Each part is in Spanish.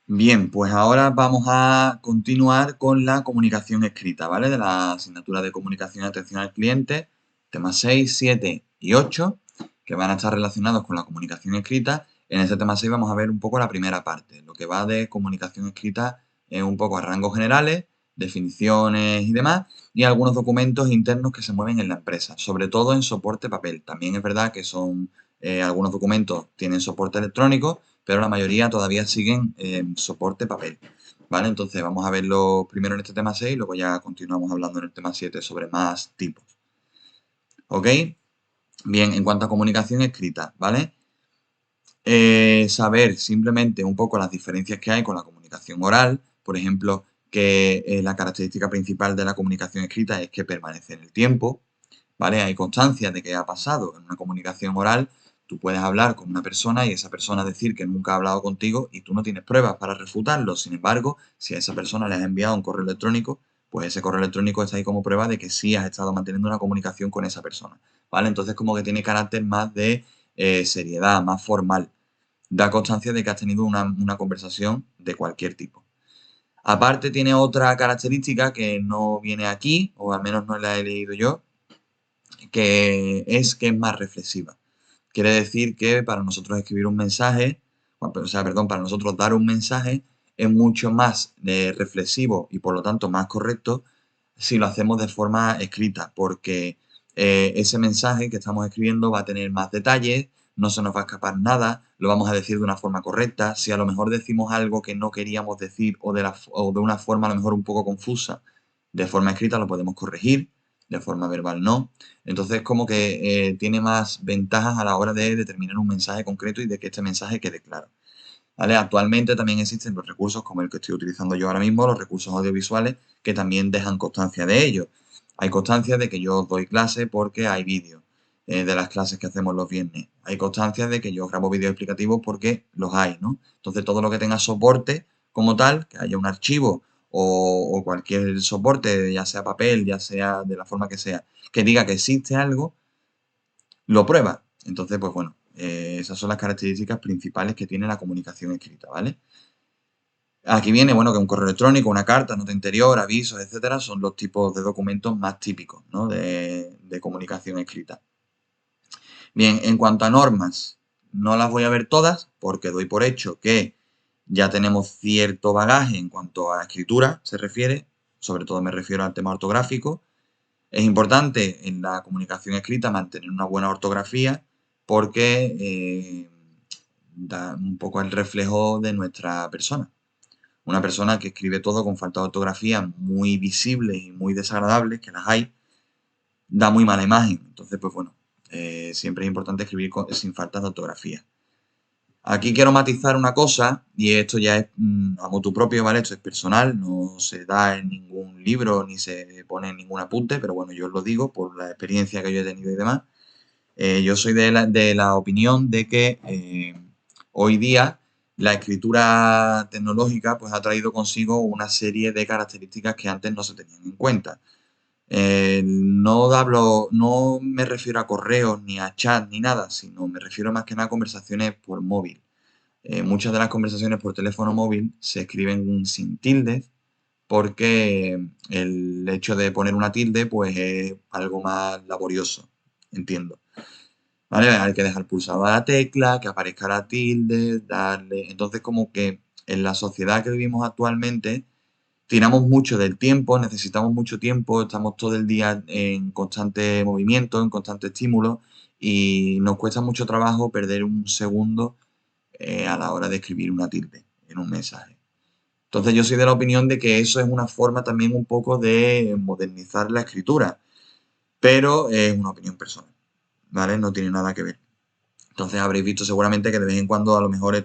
Bien, pues ahora vamos a continuar con la comunicación escrita, ¿vale? De la asignatura de comunicación y atención al cliente, temas 6, 7 y 8, que van a estar relacionados con la comunicación escrita. En este tema 6 vamos a ver un poco la primera parte, lo que va de comunicación escrita un poco a rangos generales, definiciones y demás, y algunos documentos internos que se mueven en la empresa, sobre todo en soporte papel. También es verdad que algunos documentos tienen soporte electrónico, pero la mayoría todavía siguen en soporte papel, ¿vale? Entonces vamos a verlo primero en este tema 6 y luego ya continuamos hablando en el tema 7 sobre más tipos, ¿ok? Bien, en cuanto a comunicación escrita, ¿vale? Saber simplemente un poco las diferencias que hay con la comunicación oral, por ejemplo, que la característica principal de la comunicación escrita es que permanece en el tiempo, ¿vale? Hay constancia de que ha pasado. En una comunicación oral, tú puedes hablar con una persona y esa persona decir que nunca ha hablado contigo y tú no tienes pruebas para refutarlo. Sin embargo, si a esa persona le has enviado un correo electrónico, pues ese correo electrónico está ahí como prueba de que sí has estado manteniendo una comunicación con esa persona, ¿vale? Entonces como que tiene carácter más de seriedad, más formal. Da constancia de que has tenido una conversación de cualquier tipo. Aparte tiene otra característica que no viene aquí, o al menos no la he leído yo, que es más reflexiva. Quiere decir que para nosotros escribir un mensaje, o sea, perdón, para nosotros dar un mensaje es mucho más reflexivo y por lo tanto más correcto si lo hacemos de forma escrita, porque ese mensaje que estamos escribiendo va a tener más detalles, no se nos va a escapar nada, lo vamos a decir de una forma correcta. Si a lo mejor decimos algo que no queríamos decir o de una forma a lo mejor un poco confusa, de forma escrita lo podemos corregir, de forma verbal no. Entonces, como que tiene más ventajas a la hora de determinar un mensaje concreto y de que este mensaje quede claro, ¿vale? Actualmente también existen los recursos como el que estoy utilizando yo ahora mismo, los recursos audiovisuales, que también dejan constancia de ello. Hay constancia de que yo doy clase porque hay vídeos de las clases que hacemos los viernes. Hay constancia de que yo grabo vídeos explicativos porque los hay, ¿no? Entonces, todo lo que tenga soporte como tal, que haya un archivo o cualquier soporte, ya sea papel, ya sea de la forma que sea, que diga que existe algo, lo prueba. Entonces, pues bueno, esas son las características principales que tiene la comunicación escrita, ¿vale? Aquí viene, bueno, que un correo electrónico, una carta, nota interior, avisos, etcétera, son los tipos de documentos más típicos, ¿no? de comunicación escrita. Bien, en cuanto a normas, no las voy a ver todas porque doy por hecho que ya tenemos cierto bagaje en cuanto a escritura se refiere, sobre todo me refiero al tema ortográfico. Es importante en la comunicación escrita mantener una buena ortografía porque da un poco el reflejo de nuestra persona. Una persona que escribe todo con falta de ortografía muy visibles y muy desagradables, que las hay, da muy mala imagen. Entonces, pues bueno, siempre es importante escribir sin falta de ortografía. Aquí quiero matizar una cosa, y esto ya es a motu propio, ¿vale? Esto es personal, no se da en ningún libro ni se pone en ningún apunte, pero bueno, yo os lo digo por la experiencia que yo he tenido y demás. Yo soy de la opinión de que hoy día la escritura tecnológica pues, ha traído consigo una serie de características que antes no se tenían en cuenta. No me refiero a correos, ni a chat, ni nada, sino me refiero más que nada a conversaciones por móvil. Muchas de las conversaciones por teléfono móvil se escriben sin tildes porque el hecho de poner una tilde pues es algo más laborioso, entiendo. ¿Vale? Hay que dejar pulsada la tecla, que aparezca la tilde, darle. Entonces, como que en la sociedad que vivimos actualmente, tiramos mucho del tiempo, necesitamos mucho tiempo, estamos todo el día en constante movimiento, en constante estímulo, y nos cuesta mucho trabajo perder un segundo a la hora de escribir una tilde en un mensaje. Entonces, yo soy de la opinión de que eso es una forma también un poco de modernizar la escritura, pero es una opinión personal, ¿vale? No tiene nada que ver. Entonces habréis visto seguramente que de vez en cuando a lo mejor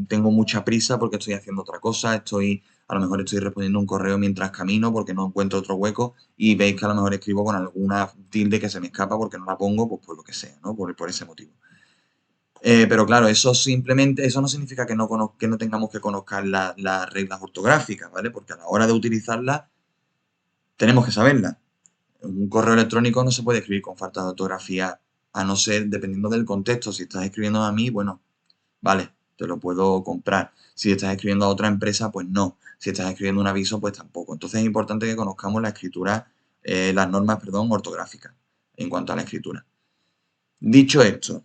tengo mucha prisa porque estoy haciendo otra cosa, a lo mejor estoy respondiendo un correo mientras camino porque no encuentro otro hueco y veis que a lo mejor escribo con alguna tilde que se me escapa porque no la pongo, pues por lo que sea, ¿no? Por ese motivo. Pero claro, eso no significa que no tengamos que conocer las reglas ortográficas, ¿vale? Porque a la hora de utilizarlas tenemos que saberlas. Un correo electrónico no se puede escribir con falta de ortografía, a no ser, dependiendo del contexto, si estás escribiendo a mí, bueno, vale, te lo puedo comprar. Si estás escribiendo a otra empresa, pues no. Si estás escribiendo un aviso, pues tampoco. Entonces es importante que conozcamos la escritura, las normas, perdón, ortográficas en cuanto a la escritura. Dicho esto,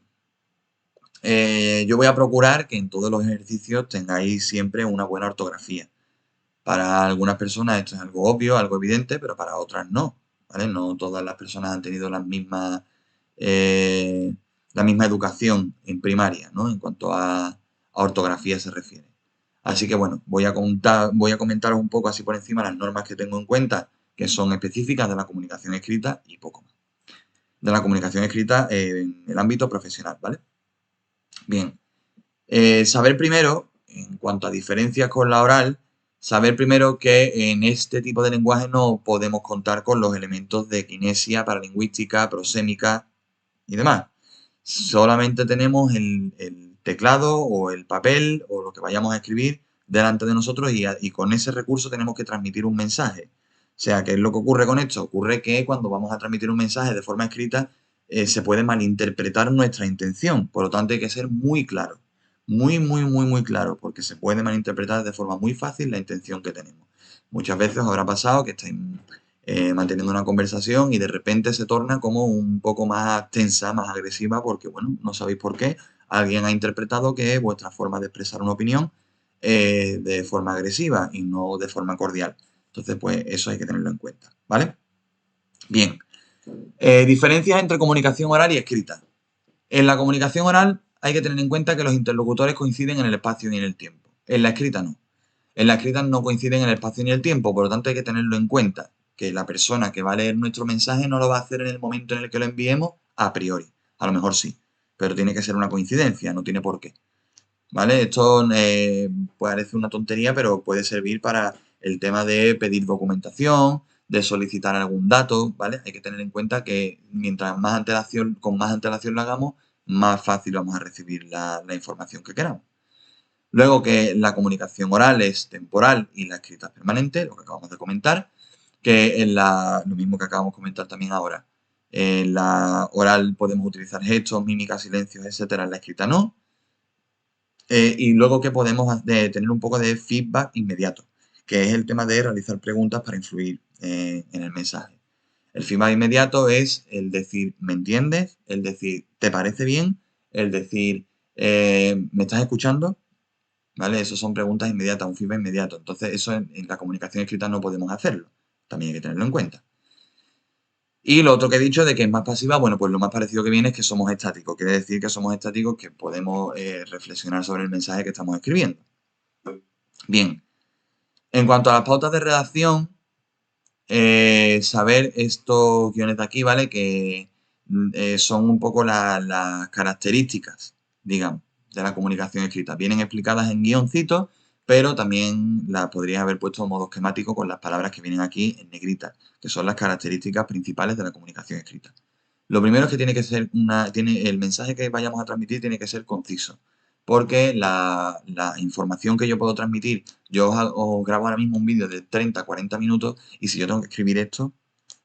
yo voy a procurar que en todos los ejercicios tengáis siempre una buena ortografía. Para algunas personas esto es algo obvio, algo evidente, pero para otras no, ¿vale? No todas las personas han tenido eh, la misma educación en primaria, ¿no? En cuanto a ortografía se refiere. Así que bueno, voy a comentaros un poco así por encima las normas que tengo en cuenta, que son específicas de la comunicación escrita y poco más. De la comunicación escrita en el ámbito profesional, ¿vale? Bien, saber primero, en cuanto a diferencias con la oral, saber primero que en este tipo de lenguaje no podemos contar con los elementos de kinesia, paralingüística, prosémica y demás. Solamente tenemos el teclado o el papel o lo que vayamos a escribir delante de nosotros y con ese recurso tenemos que transmitir un mensaje. O sea, ¿qué es lo que ocurre con esto? Ocurre que cuando vamos a transmitir un mensaje de forma escrita se puede malinterpretar nuestra intención. Por lo tanto, hay que ser muy claro. Muy, muy, muy, muy claro, porque se puede malinterpretar de forma muy fácil la intención que tenemos. Muchas veces os habrá pasado que estáis manteniendo una conversación y de repente se torna como un poco más tensa, más agresiva, porque, bueno, no sabéis por qué. Alguien ha interpretado que es vuestra forma de expresar una opinión de forma agresiva y no de forma cordial. Entonces, pues eso hay que tenerlo en cuenta, ¿vale? Bien. Diferencias entre comunicación oral y escrita. En la comunicación oral hay que tener en cuenta que los interlocutores coinciden en el espacio y en el tiempo. En la escrita no. En la escrita no coinciden en el espacio ni el tiempo, por lo tanto hay que tenerlo en cuenta, que la persona que va a leer nuestro mensaje no lo va a hacer en el momento en el que lo enviemos a priori. A lo mejor sí, pero tiene que ser una coincidencia, no tiene por qué. ¿Vale? Esto parece una tontería, pero puede servir para el tema de pedir documentación, de solicitar algún dato, ¿vale? Hay que tener en cuenta que mientras más antelación, con más antelación lo hagamos, más fácil vamos a recibir la información que queramos. Luego que la comunicación oral es temporal y la escrita es permanente, lo que acabamos de comentar, que lo mismo que acabamos de comentar también ahora. En la oral podemos utilizar gestos, mímicas, silencios, etcétera, en la escrita no. Y luego que podemos tener un poco de feedback inmediato, que es el tema de realizar preguntas para influir en el mensaje. El feedback inmediato es el decir, ¿me entiendes? El decir, ¿te parece bien? El decir, ¿me estás escuchando? ¿Vale? Eso son preguntas inmediatas, un feedback inmediato. Entonces, eso en la comunicación escrita no podemos hacerlo. También hay que tenerlo en cuenta. Y lo otro que he dicho de que es más pasiva, bueno, pues lo más parecido que viene es que somos estáticos. Quiere decir que somos estáticos, que podemos reflexionar sobre el mensaje que estamos escribiendo. Bien, en cuanto a las pautas de redacción, saber estos guiones de aquí, ¿vale? Que son un poco las características, digamos, de la comunicación escrita. Vienen explicadas en guioncitos, pero también las podrías haber puesto en modo esquemático con las palabras que vienen aquí en negrita, que son las características principales de la comunicación escrita. Lo primero es que tiene que ser el mensaje que vayamos a transmitir tiene que ser conciso, porque la información que yo puedo transmitir, yo os grabo ahora mismo un vídeo de 30, 40 minutos y si yo tengo que escribir esto,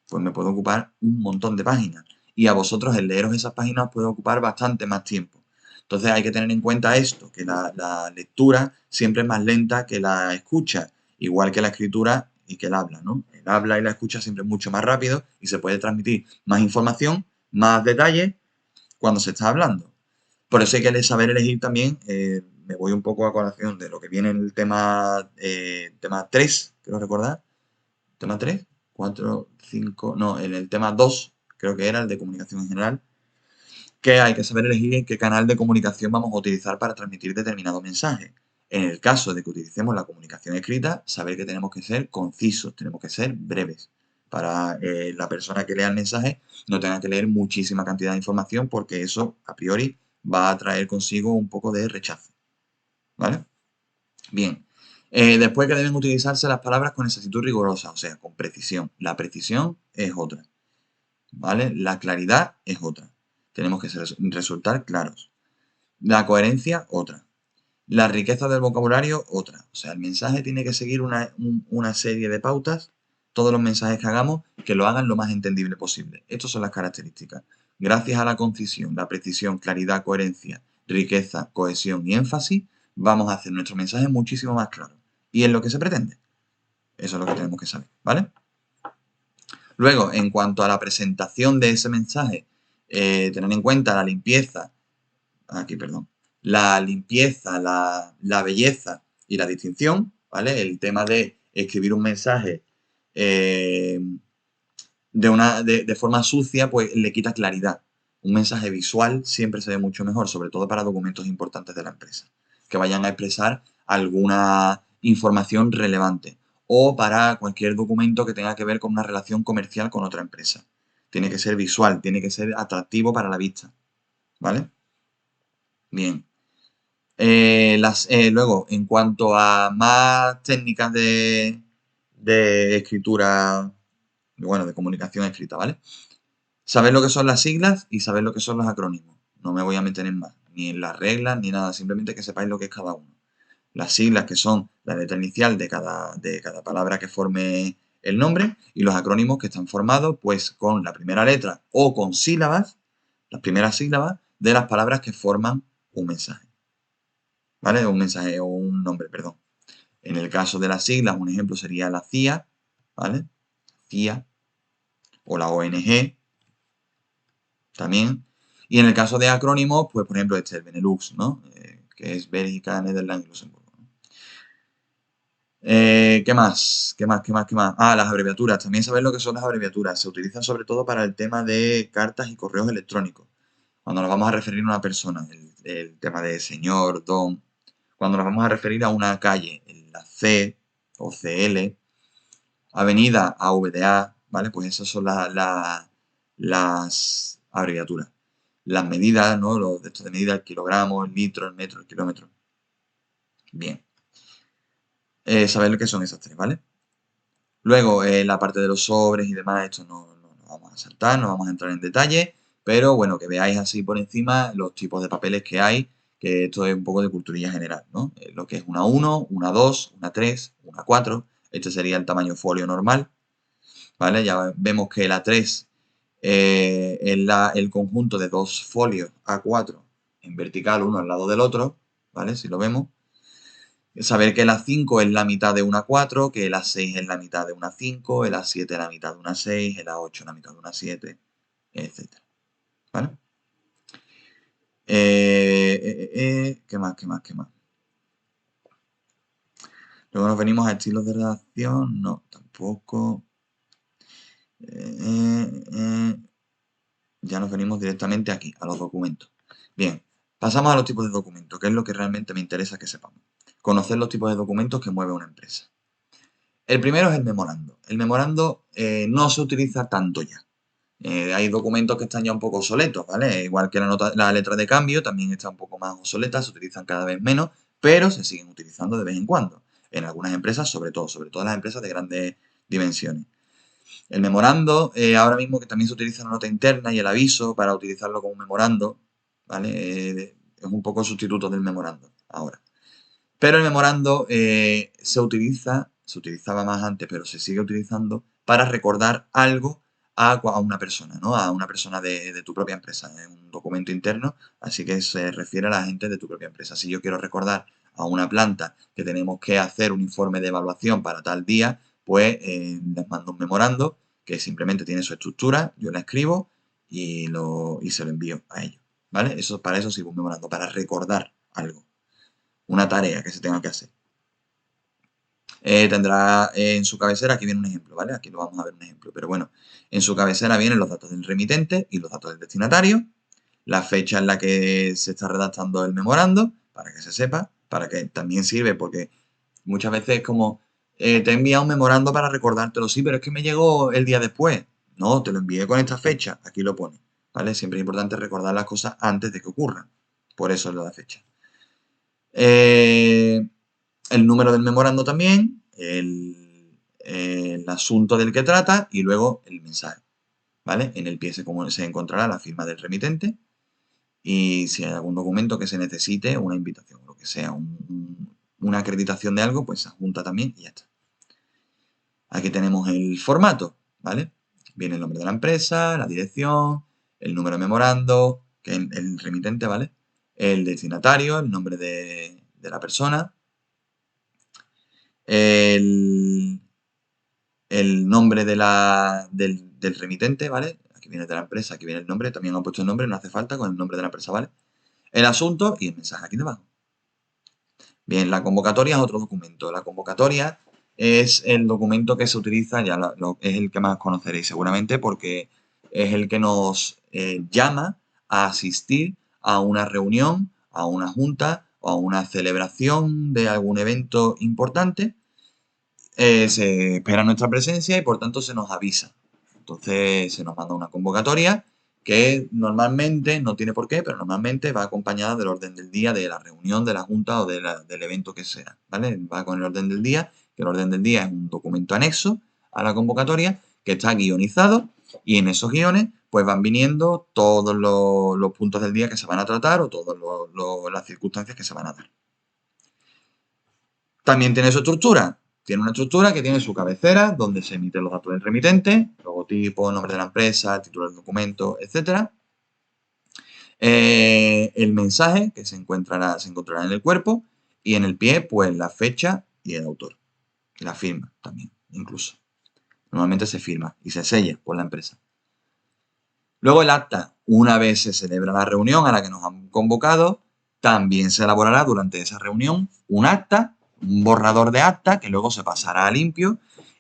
pues me puede ocupar un montón de páginas. Y a vosotros el leeros esas páginas os puede ocupar bastante más tiempo. Entonces hay que tener en cuenta esto, que la lectura siempre es más lenta que la escucha, igual que la escritura y que el habla, ¿no? El habla y la escucha siempre es mucho más rápido y se puede transmitir más información, más detalles cuando se está hablando. Por eso hay que saber elegir también, me voy un poco a colación de lo que viene en el tema 3, quiero recordar. ¿Tema 3? 4, 5, no, en el tema 2, creo que era el de comunicación en general, que hay que saber elegir en qué canal de comunicación vamos a utilizar para transmitir determinado mensaje. En el caso de que utilicemos la comunicación escrita, saber que tenemos que ser concisos, tenemos que ser breves, para la persona que lea el mensaje no tenga que leer muchísima cantidad de información porque eso, a priori, va a traer consigo un poco de rechazo. ¿Vale? Bien. Después que deben utilizarse las palabras con exactitud rigurosa, o sea, con precisión. La precisión es otra. ¿Vale? La claridad es otra. Tenemos que resultar claros. La coherencia, otra. La riqueza del vocabulario, otra. O sea, el mensaje tiene que seguir una serie de pautas, todos los mensajes que hagamos, que lo hagan lo más entendible posible. Estas son las características. Gracias a la concisión, la precisión, claridad, coherencia, riqueza, cohesión y énfasis, vamos a hacer nuestro mensaje muchísimo más claro. Y es lo que se pretende. Eso es lo que tenemos que saber, ¿vale? Luego, en cuanto a la presentación de ese mensaje, tener en cuenta la limpieza, la limpieza, la belleza y la distinción, ¿vale? El tema de escribir un mensaje de forma sucia, pues le quita claridad. Un mensaje visual siempre se ve mucho mejor, sobre todo para documentos importantes de la empresa, que vayan a expresar alguna información relevante o para cualquier documento que tenga que ver con una relación comercial con otra empresa. Tiene que ser visual, tiene que ser atractivo para la vista, ¿vale? Bien. Luego, en cuanto a más técnicas de escritura, bueno, de comunicación escrita, ¿vale? Saber lo que son las siglas y saber lo que son los acrónimos. No me voy a meter en más, ni en las reglas, ni nada, simplemente que sepáis lo que es cada uno. Las siglas, que son la letra inicial de cada palabra que forme el nombre, y los acrónimos, que están formados pues con la primera letra o con sílabas, las primeras sílabas de las palabras que forman un mensaje. ¿Vale? Un mensaje o un nombre, perdón. En el caso de las siglas, un ejemplo sería la CIA, ¿vale? CIA, o la ONG, también. Y en el caso de acrónimos, pues por ejemplo el Benelux, ¿no? Que es Bélgica, Netherlands y Luxemburgo. ¿Qué más? ¿Qué más? Ah, las abreviaturas. También saber lo que son las abreviaturas. Se utilizan sobre todo para el tema de cartas y correos electrónicos. Cuando nos vamos a referir a una persona, el tema de señor, don. Cuando nos vamos a referir a una calle, la C o CL, avenida AVDA, ¿vale? Pues esas son las abreviaturas. Las medidas, ¿no? Los de estos de medida, el kilogramo, el litro, el metro, el kilómetro. Bien. Saber lo que son esas tres, ¿vale? Luego, la parte de los sobres y demás, esto no vamos a saltar, no vamos a entrar en detalle, pero bueno, que veáis así por encima los tipos de papeles que hay, que esto es un poco de culturilla general, ¿no? Lo que es una 1, una 2, una 3, una 4, este sería el tamaño folio normal, ¿vale? Ya vemos que la 3 es el conjunto de dos folios A4 en vertical, uno al lado del otro, ¿vale? Si lo vemos. Saber que la 5 es la mitad de una 4, que la 6 es la mitad de una 5, el A7 es la mitad de una 6, el A8 es la mitad de una 7, etc. ¿Vale? ¿Qué más? Luego nos venimos a estilos de redacción. No, tampoco. Ya nos venimos directamente aquí, a los documentos. Bien, pasamos a los tipos de documentos, que es lo que realmente me interesa que sepamos. Conocer los tipos de documentos que mueve una empresa. El primero es el memorando. El memorando no se utiliza tanto ya. Hay documentos que están ya un poco obsoletos, ¿vale? Igual que la letra de cambio también está un poco más obsoleta, se utilizan cada vez menos, pero se siguen utilizando de vez en cuando. En algunas empresas, sobre todo las empresas de grandes dimensiones. El memorando, ahora mismo que también se utiliza la nota interna y el aviso para utilizarlo como un memorando, ¿vale? Es un poco sustituto del memorando ahora. Pero el memorando se utilizaba más antes, pero se sigue utilizando para recordar algo a una persona, ¿no? A una persona de tu propia empresa. Es un documento interno, así que se refiere a la gente de tu propia empresa. Si yo quiero recordar a una planta que tenemos que hacer un informe de evaluación para tal día, pues les mando un memorando que simplemente tiene su estructura, yo la escribo y se lo envío a ellos, ¿vale? Para eso sirve un memorando, para recordar algo, una tarea que se tenga que hacer. Tendrá en su cabecera, aquí viene un ejemplo, ¿vale? Aquí lo vamos a ver un ejemplo, pero bueno, en su cabecera vienen los datos del remitente y los datos del destinatario, la fecha en la que se está redactando el memorando, para que se sepa, para que también sirve, porque muchas veces es como, te envía un memorando para recordártelo, sí, pero es que me llegó el día después. No, te lo envié con esta fecha, aquí lo pone, ¿vale? Siempre es importante recordar las cosas antes de que ocurran, por eso es lo de la fecha. El número del memorando también, el asunto del que trata y luego el mensaje, ¿vale? En el pie se encontrará la firma del remitente y si hay algún documento que se necesite, una invitación, lo que sea, una acreditación de algo, pues se adjunta también y ya está. Aquí tenemos el formato, ¿vale? Viene el nombre de la empresa, la dirección, el número de memorando, que es el remitente, ¿vale? El destinatario, el nombre de la persona, el nombre del remitente, ¿vale? Aquí viene de la empresa, aquí viene el nombre, también han puesto el nombre, no hace falta, con el nombre de la empresa, ¿vale? El asunto y el mensaje aquí debajo. Bien, la convocatoria es otro documento. La convocatoria es el documento que se utiliza, es el que más conoceréis seguramente, porque es el que nos llama a asistir a una reunión, a una junta o a una celebración de algún evento importante. Se espera nuestra presencia y por tanto se nos avisa. Entonces se nos manda una convocatoria que normalmente, no tiene por qué, pero normalmente va acompañada del orden del día de la reunión, de la junta o del evento que sea, ¿vale? Va con el orden del día, que el orden del día es un documento anexo a la convocatoria que está guionizado y en esos guiones pues van viniendo todos los puntos del día que se van a tratar o todas las circunstancias que se van a dar. También tiene su estructura. Tiene una estructura que tiene su cabecera, donde se emiten los datos del remitente, logotipo, nombre de la empresa, título del documento, etc. El mensaje, que se encontrará en el cuerpo, y en el pie, pues la fecha y el autor. La firma también, incluso. Normalmente se firma y se sella por la empresa. Luego el acta. Una vez se celebra la reunión a la que nos han convocado, también se elaborará durante esa reunión un acta, un borrador de acta que luego se pasará a limpio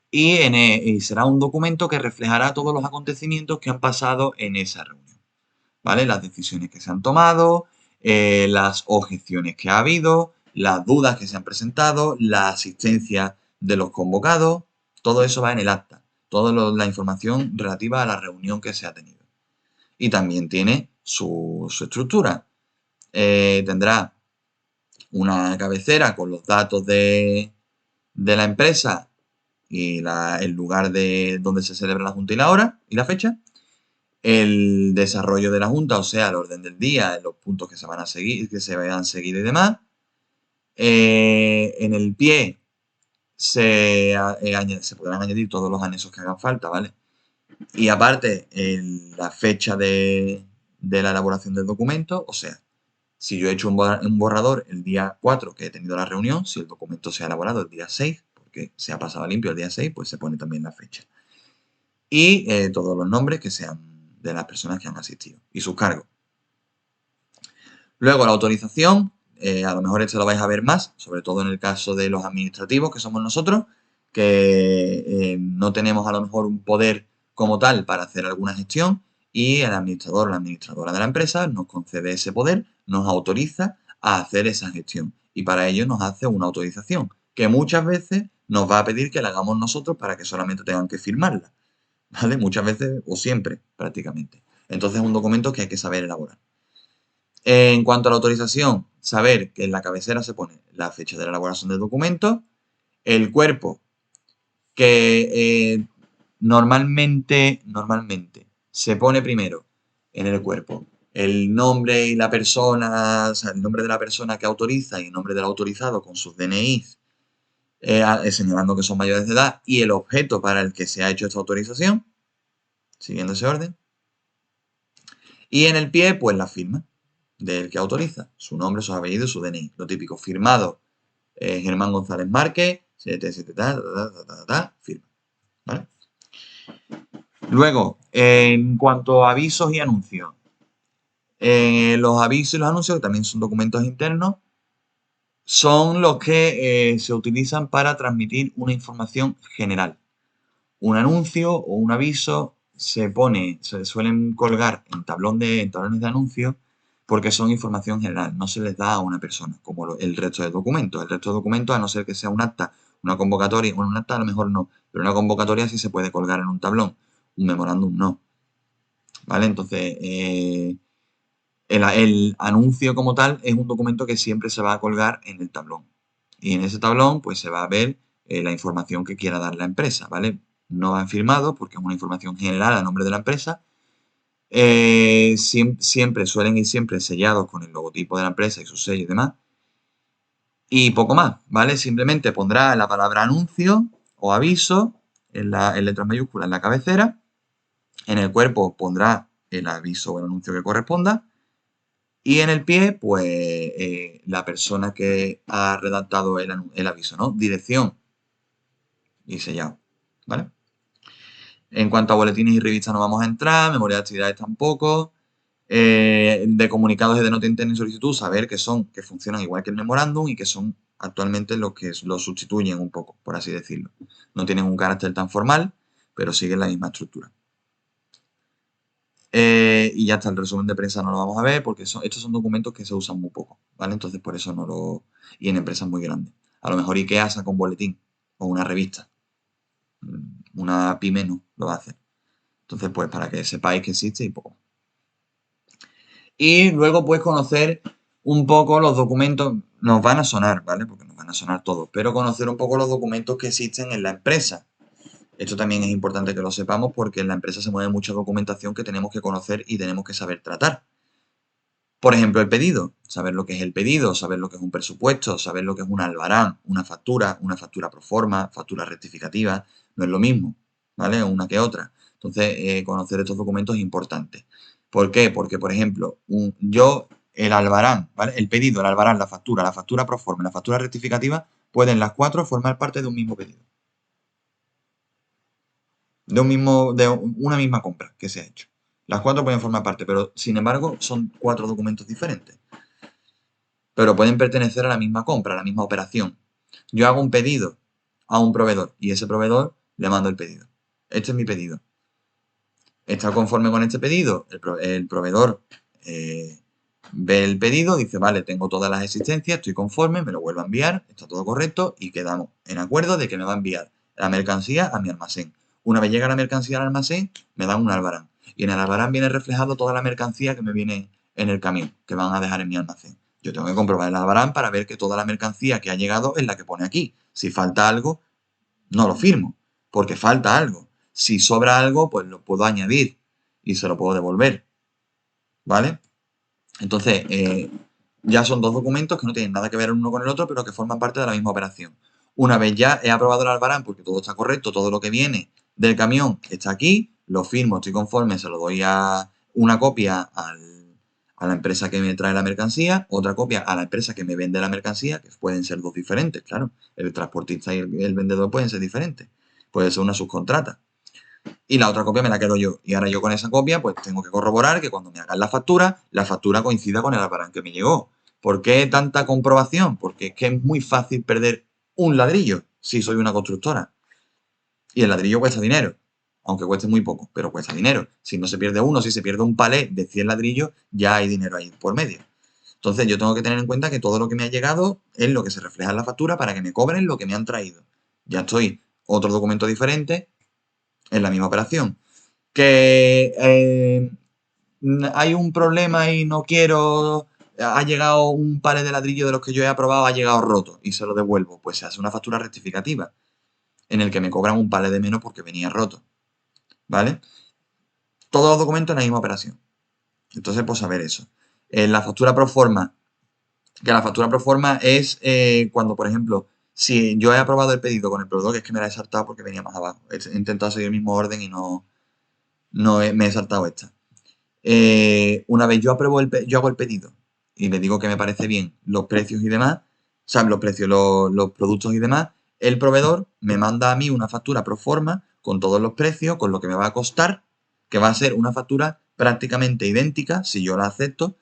y será un documento que reflejará todos los acontecimientos que han pasado en esa reunión, ¿vale? Las decisiones que se han tomado, las objeciones que ha habido, las dudas que se han presentado, la asistencia de los convocados, todo eso va en el acta, toda la información relativa a la reunión que se ha tenido. Y también tiene su estructura. Tendrá una cabecera con los datos de la empresa y el lugar donde se celebra la junta y la hora y la fecha, el desarrollo de la junta, o sea, el orden del día, los puntos que se van a seguir, que se vayan a seguir y demás. En el pie se podrán añadir todos los anexos que hagan falta, ¿vale? Y aparte, la fecha de la elaboración del documento, o sea, si yo he hecho un borrador el día 4 que he tenido la reunión, si el documento se ha elaborado el día 6, porque se ha pasado a limpio el día 6, pues se pone también la fecha. Y todos los nombres que sean de las personas que han asistido y sus cargos. Luego la autorización, a lo mejor esto lo vais a ver más, sobre todo en el caso de los administrativos, que somos nosotros, que no tenemos a lo mejor un poder como tal para hacer alguna gestión y el administrador o la administradora de la empresa nos concede ese poder, nos autoriza a hacer esa gestión y para ello nos hace una autorización que muchas veces nos va a pedir que la hagamos nosotros para que solamente tengan que firmarla, ¿vale? Muchas veces o siempre prácticamente. Entonces es un documento que hay que saber elaborar. En cuanto a la autorización, saber que en la cabecera se pone la fecha de la elaboración del documento, el cuerpo que normalmente se pone primero en el cuerpo el nombre y la persona, o sea, el nombre de la persona que autoriza y el nombre del autorizado con sus DNIs, señalando que son mayores de edad, y el objeto para el que se ha hecho esta autorización, siguiendo ese orden. Y en el pie, pues la firma del que autoriza, su nombre, sus apellidos, su DNI, lo típico, firmado Germán González Márquez, 77, firma, ¿vale? Luego, en cuanto a avisos y anuncios, los avisos y los anuncios, que también son documentos internos, son los que se utilizan para transmitir una información general. Un anuncio o un aviso se suelen colgar en tablones de anuncios porque son información general, no se les da a una persona, como el resto de documentos. El resto de documentos, a no ser que sea un acta, una convocatoria, bueno, un acta a lo mejor no, pero una convocatoria sí se puede colgar en un tablón, un memorándum no. ¿Vale? Entonces, el anuncio como tal es un documento que siempre se va a colgar en el tablón. Y en ese tablón, pues se va a ver la información que quiera dar la empresa, ¿vale? No van firmados porque es una información general a nombre de la empresa. Suelen ir siempre sellados con el logotipo de la empresa y su sello y demás. Y poco más, ¿vale? Simplemente pondrá la palabra anuncio o aviso en letras mayúsculas en la cabecera. En el cuerpo pondrá el aviso o el anuncio que corresponda. Y en el pie, pues la persona que ha redactado el aviso, ¿no? Dirección y sellado, ¿vale? En cuanto a boletines y revistas no vamos a entrar, memoria de actividades tampoco. De comunicados y de nota interna y solicitud, saber que funcionan igual que el memorándum y que son actualmente los que lo sustituyen un poco, por así decirlo. No tienen un carácter tan formal, pero siguen la misma estructura. Y ya está, el resumen de prensa no lo vamos a ver porque estos son documentos que se usan muy poco, ¿vale? Entonces por eso no lo... Y en empresas muy grandes. A lo mejor IKEA saca un boletín o una revista. Una pyme no lo va a hacer. Entonces, pues para que sepáis que existe y poco. Y luego pues conocer un poco los documentos, nos van a sonar, ¿vale? Porque nos van a sonar todos, pero conocer un poco los documentos que existen en la empresa. Esto también es importante que lo sepamos porque en la empresa se mueve mucha documentación que tenemos que conocer y tenemos que saber tratar. Por ejemplo, el pedido, saber lo que es el pedido, saber lo que es un presupuesto, saber lo que es un albarán, una factura pro forma, factura rectificativa, no es lo mismo, ¿vale? Una que otra. Entonces, conocer estos documentos es importante. ¿Por qué? Porque, por ejemplo, el albarán, ¿vale? El pedido, el albarán, la factura pro forma, la factura rectificativa, pueden las cuatro formar parte de un mismo pedido. De una misma compra que se ha hecho. Las cuatro pueden formar parte, pero sin embargo son cuatro documentos diferentes. Pero pueden pertenecer a la misma compra, a la misma operación. Yo hago un pedido a un proveedor y ese proveedor le mando el pedido. Este es mi pedido. ¿Está conforme con este pedido? El proveedor ve el pedido, dice, vale, tengo todas las existencias, estoy conforme, me lo vuelvo a enviar, está todo correcto y quedamos en acuerdo de que me va a enviar la mercancía a mi almacén. Una vez llega la mercancía al almacén, me dan un albarán. Y en el albarán viene reflejado toda la mercancía que me viene en el camión, que van a dejar en mi almacén. Yo tengo que comprobar el albarán para ver que toda la mercancía que ha llegado es la que pone aquí. Si falta algo, no lo firmo, porque falta algo. Si sobra algo, pues lo puedo añadir y se lo puedo devolver, ¿vale? Entonces, ya son dos documentos que no tienen nada que ver uno con el otro, pero que forman parte de la misma operación. Una vez ya he aprobado el albarán, porque todo está correcto, todo lo que viene del camión está aquí, lo firmo, estoy conforme, se lo doy a una copia a la empresa que me trae la mercancía, otra copia a la empresa que me vende la mercancía, que pueden ser dos diferentes, claro. El transportista y el vendedor pueden ser diferentes. Puede ser una subcontrata. Y la otra copia me la quedo yo. Y ahora yo con esa copia, pues tengo que corroborar que cuando me hagan la factura coincida con el albarán que me llegó. ¿Por qué tanta comprobación? Porque es que es muy fácil perder un ladrillo si soy una constructora. Y el ladrillo cuesta dinero, aunque cueste muy poco, pero cuesta dinero. Si no se pierde uno, si se pierde un palé de 100 ladrillos, ya hay dinero ahí por medio. Entonces yo tengo que tener en cuenta que todo lo que me ha llegado es lo que se refleja en la factura para que me cobren lo que me han traído. Ya estoy, otro documento diferente en la misma operación. Que hay un problema y no quiero, ha llegado un palé de ladrillo de los que yo he aprobado, ha llegado roto y se lo devuelvo. Pues se hace una factura rectificativa en el que me cobran un palé de menos porque venía roto. ¿Vale? Todos los documentos en la misma operación. Entonces, pues saber eso. En la factura pro forma, que la factura pro forma es cuando, por ejemplo, si yo he aprobado el pedido con el proveedor, que es que me la he saltado porque venía más abajo. He intentado seguir el mismo orden y me he saltado esta. Una vez yo hago el pedido y le digo que me parece bien los precios y demás, o sea, los precios, los productos y demás, el proveedor me manda a mí una factura pro forma con todos los precios, con lo que me va a costar, que va a ser una factura prácticamente idéntica, si yo la acepto,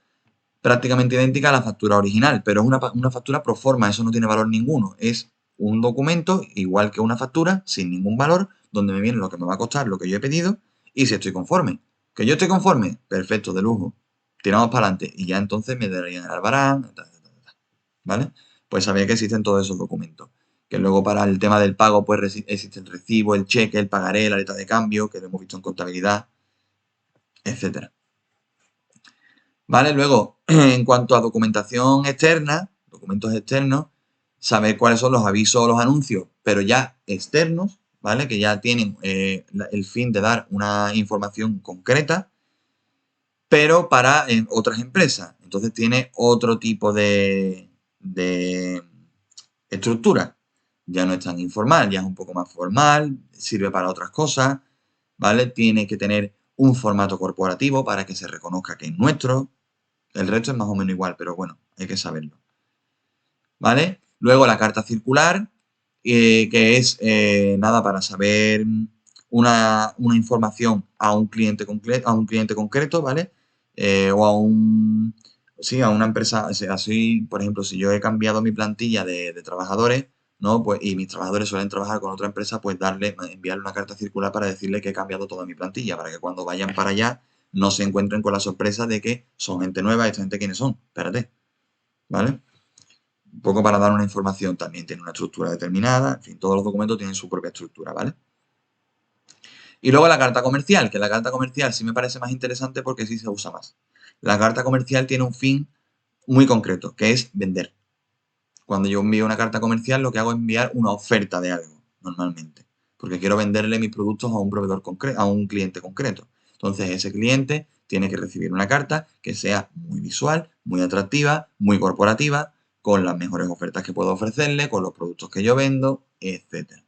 prácticamente idéntica a la factura original, pero es una factura pro forma, eso no tiene valor ninguno. Es un documento igual que una factura, sin ningún valor, donde me viene lo que me va a costar, lo que yo he pedido y si estoy conforme. ¿Que yo estoy conforme? Perfecto, de lujo. Tiramos para adelante y ya entonces me darían el albarán, ¿vale? Pues sabía que existen todos esos documentos. Que luego para el tema del pago pues existe el recibo, el cheque, el pagaré, la letra de cambio, que lo hemos visto en contabilidad, etcétera. ¿Vale? Luego, en cuanto a documentación externa, documentos externos, saber cuáles son los avisos o los anuncios, pero ya externos, ¿vale? Que ya tienen el fin de dar una información concreta, pero para otras empresas. Entonces tiene otro tipo de estructura. Ya no es tan informal, ya es un poco más formal, sirve para otras cosas, ¿vale? Tiene que tener un formato corporativo para que se reconozca que es nuestro, El resto es más o menos igual, pero bueno, hay que saberlo. ¿Vale? Luego la carta circular, que es nada para saber una información a un cliente concreto, ¿vale? O sí, a una empresa, o sea, así, por ejemplo, si yo he cambiado mi plantilla de trabajadores, ¿no? Pues, y mis trabajadores suelen trabajar con otra empresa, pues enviarle una carta circular para decirle que he cambiado toda mi plantilla, para que cuando vayan para allá no se encuentren con la sorpresa de que son gente nueva, esta gente quiénes son, espérate, ¿vale? Un poco para dar una información, también tiene una estructura determinada, en fin, todos los documentos tienen su propia estructura, ¿vale? Y luego la carta comercial, que la carta comercial sí me parece más interesante porque sí se usa más. La carta comercial tiene un fin muy concreto, que es vender. Cuando yo envío una carta comercial, lo que hago es enviar una oferta de algo, normalmente, porque quiero venderle mis productos a un proveedor concreto, a un cliente concreto. Entonces, ese cliente tiene que recibir una carta que sea muy visual, muy atractiva, muy corporativa, con las mejores ofertas que puedo ofrecerle, con los productos que yo vendo, etcétera.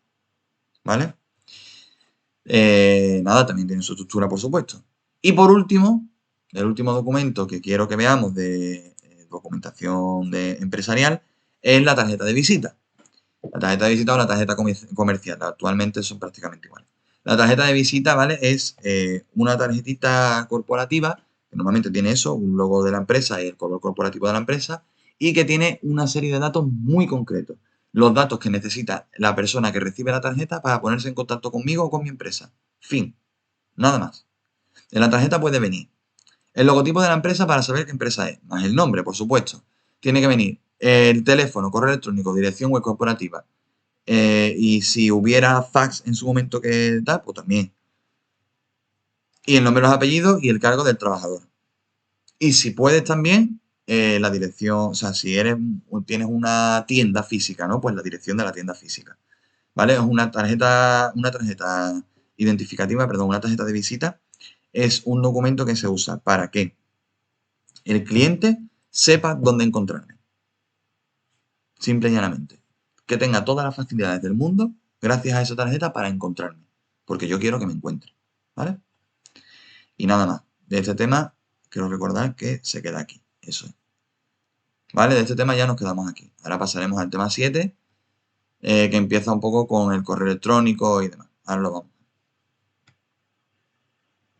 ¿Vale? Nada, también tiene su estructura, por supuesto. Y por último, el último documento que quiero que veamos de documentación empresarial es la tarjeta de visita. La tarjeta de visita o la tarjeta comercial, actualmente son prácticamente iguales. La tarjeta de visita, ¿vale? Es una tarjetita corporativa, que normalmente tiene eso, un logo de la empresa y el color corporativo de la empresa, y que tiene una serie de datos muy concretos. Los datos que necesita la persona que recibe la tarjeta para ponerse en contacto conmigo o con mi empresa. Fin. Nada más. En la tarjeta puede venir el logotipo de la empresa para saber qué empresa es, más el nombre, por supuesto. Tiene que venir el teléfono, correo electrónico, dirección web corporativa. Y si hubiera fax en su momento que tal, pues también. Y el nombre, los apellidos y el cargo del trabajador. Y si puedes también, la dirección, o sea, si tienes una tienda física, ¿no? Pues la dirección de la tienda física. ¿Vale? Es una tarjeta identificativa, perdón, una tarjeta de visita. Es un documento que se usa para que el cliente sepa dónde encontrarme. Simple y llanamente. Que tenga todas las facilidades del mundo gracias a esa tarjeta para encontrarme. Porque yo quiero que me encuentre. ¿Vale? Y nada más. De este tema, quiero recordar que se queda aquí. Eso es. ¿Vale? De este tema ya nos quedamos aquí. Ahora pasaremos al tema 7, que empieza un poco con el correo electrónico y demás. Ahora lo vamos.